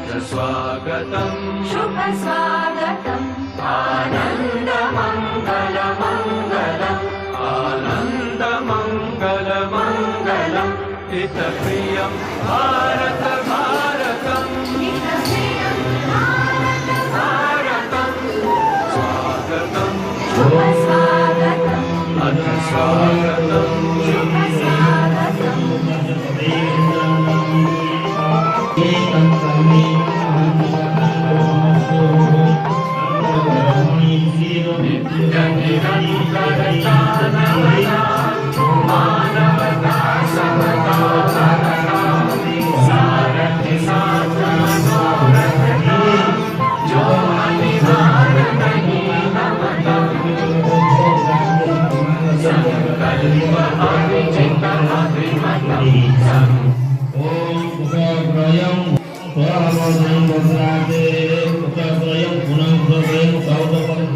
स्वागतम् शुभ स्वागतम् आनन्द मङ्गल मङ्गलम् आनन्द मङ्गल मङ्गलम् हितप्रियं भारत भारतम् हितप्रियं भारत भारतम् स्वागतम् शुभ स्वागतम् अथ स्वागतम् शुभ स्वागतम् Om